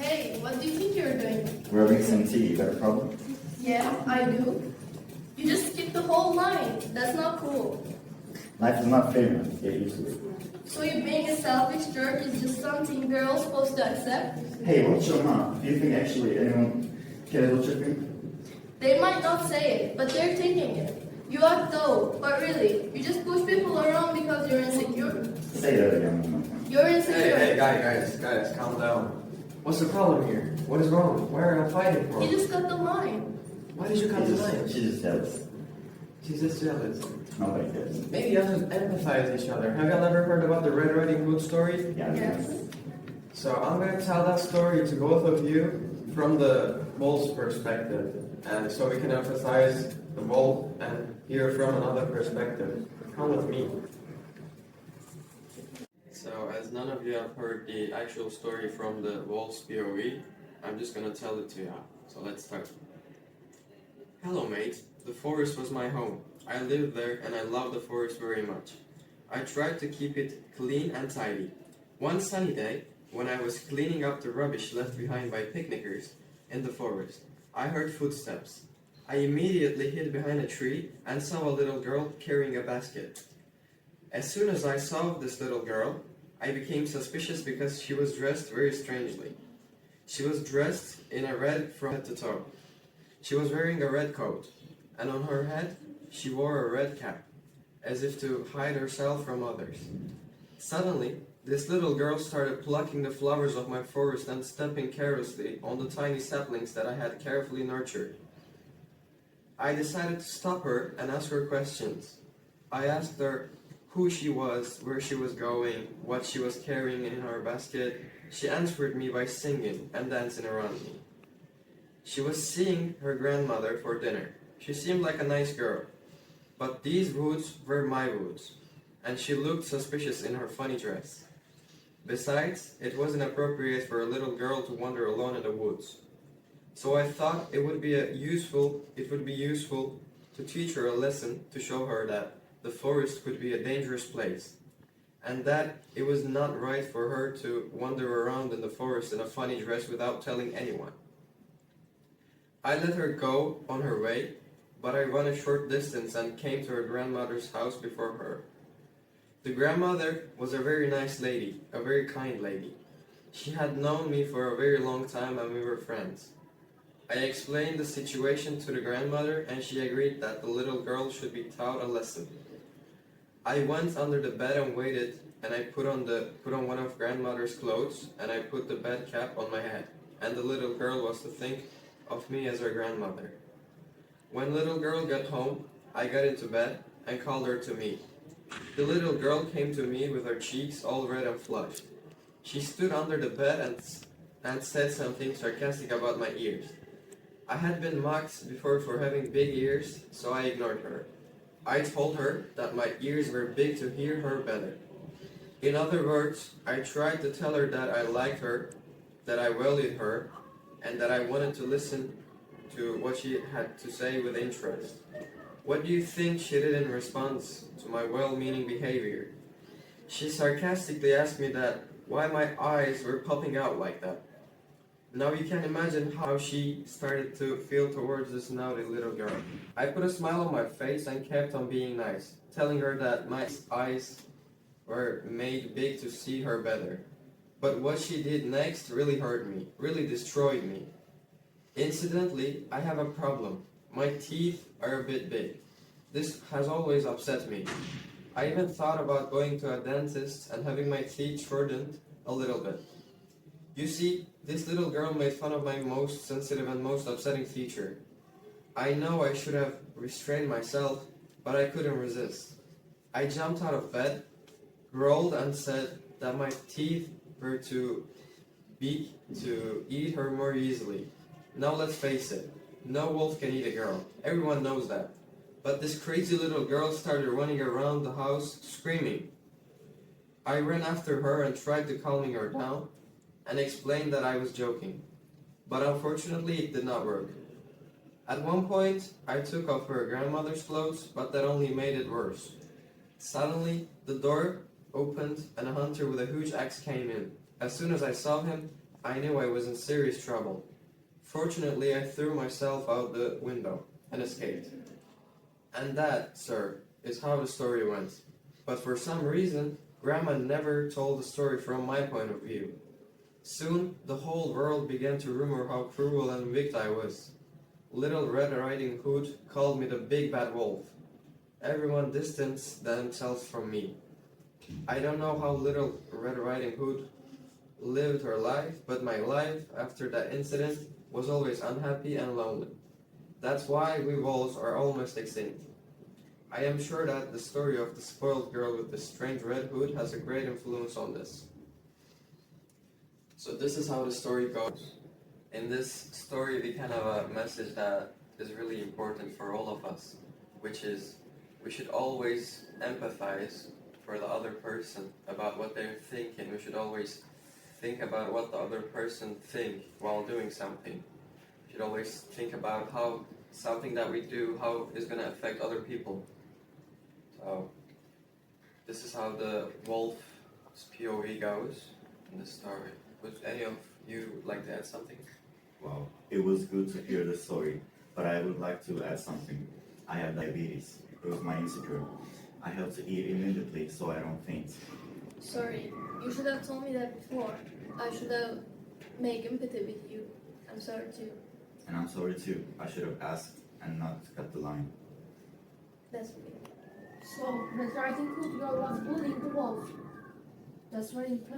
Hey, what do you think you're doing? Rubbing some tea, is that a problem? Yeah, I do. You just skipped the whole line. That's not cool. Life is not fair, man. Get used to it. So you being a selfish jerk is just something we're all supposed to accept? Hey, what's your mom? Do you think actually anyone cares what you think? They might not say it, but they're thinking it. You act though, but really, you just push people around because you're insecure. Say that again one more time. You're insecure. Hey, guys, calm down. What's the problem here? What is wrong? Why are you fighting for? You just cut the line. Why did you cut the line? She's just jealous. She's just jealous. Nobody cares. Maybe you have to empathize with each other. Have y'all ever heard about the Red Riding Hood story? Yeah, Yes. So I'm going to tell that story to both of you from the wolf's perspective. And so we can emphasize the wolf and hear from another perspective. Come with me. So as none of you have heard the actual story from the wolf's POV, I'm just going to tell it to you. So let's start. Hello mate, the forest was my home. I lived there and I love the forest very much. I tried to keep it clean and tidy. One sunny day, when I was cleaning up the rubbish left behind by picnickers in the forest, I heard footsteps. I immediately hid behind a tree and saw a little girl carrying a basket. As soon as I saw this little girl, I became suspicious because she was dressed very strangely. She was dressed in a red from head to toe. She was wearing a red coat, and on her head she wore a red cap, as if to hide herself from others. Suddenly, this little girl started plucking the flowers of my forest and stepping carelessly on the tiny saplings that I had carefully nurtured. I decided to stop her and ask her questions. I asked her who she was, where she was going, what she was carrying in her basket. She answered me by singing and dancing around me. She was seeing her grandmother for dinner. She seemed like a nice girl, but these woods were my woods, and she looked suspicious in her funny dress. Besides, it wasn't appropriate for a little girl to wander alone in the woods. So I thought it would be useful to teach her a lesson to show her that the forest could be a dangerous place, and that it was not right for her to wander around in the forest in a funny dress without telling anyone. I let her go on her way, but I ran a short distance and came to her grandmother's house before her. The grandmother was a very nice lady, a very kind lady. She had known me for a very long time and we were friends. I explained the situation to the grandmother and she agreed that the little girl should be taught a lesson. I went under the bed and waited, and I put on one of grandmother's clothes and I put the bed cap on my head, and the little girl was to think of me as her grandmother. When little girl got home, I got into bed and called her to me. The little girl came to me with her cheeks all red and flushed. She stood under the bed and said something sarcastic about my ears. I had been mocked before for having big ears, so I ignored her. I told her that my ears were big to hear her better. In other words, I tried to tell her that I liked her, that I valued her, and that I wanted to listen to what she had to say with interest. What do you think she did in response to my well-meaning behavior? She sarcastically asked me that why my eyes were popping out like that. Now you can imagine how she started to feel towards this naughty little girl. I put a smile on my face and kept on being nice, telling her that my eyes were made big to see her better. But what she did next really hurt me, really destroyed me. Incidentally, I have a problem. My teeth are a bit big. This has always upset me. I even thought about going to a dentist and having my teeth shortened a little bit. You see, this little girl made fun of my most sensitive and most upsetting feature. I know I should have restrained myself, but I couldn't resist. I jumped out of bed, growled and said that my teeth were too big to eat her more easily. Now let's face it, no wolf can eat a girl. Everyone knows that. But this crazy little girl started running around the house screaming. I ran after her and tried to calm her down and explained that I was joking. But unfortunately it did not work. At one point, I took off her grandmother's clothes, but that only made it worse. Suddenly, the door opened and a hunter with a huge axe came in. As soon as I saw him, I knew I was in serious trouble. Fortunately, I threw myself out the window and escaped. And that, sir, is how the story went. But for some reason, Grandma never told the story from my point of view. Soon, the whole world began to rumor how cruel and wicked I was. Little Red Riding Hood called me the big bad wolf. Everyone distanced themselves from me. I don't know how Little Red Riding Hood lived her life, but my life after that incident was always unhappy and lonely. That's why we wolves are almost extinct. I am sure that the story of the spoiled girl with the strange red hood has a great influence on this. So this is how the story goes. In this story we can have a message that is really important for all of us, which is we should always empathize for the other person about what they're thinking. We should always think about what the other person thinks while doing something. We should always think about how something that we do, how it's going to affect other people. So this is how the wolf's POV goes in the story. Would any of you like to add something? Wow, it was good to hear the story, but I would like to add something. I have diabetes. It was my insecure. I have to eat immediately so I don't faint. Sorry, you should have told me that before. I should have made empathy with you. I'm sorry too. And I'm sorry too. I should have asked and not cut the line. That's me. So, the Riding Hood girl was bullying the wolf. That's very impressive.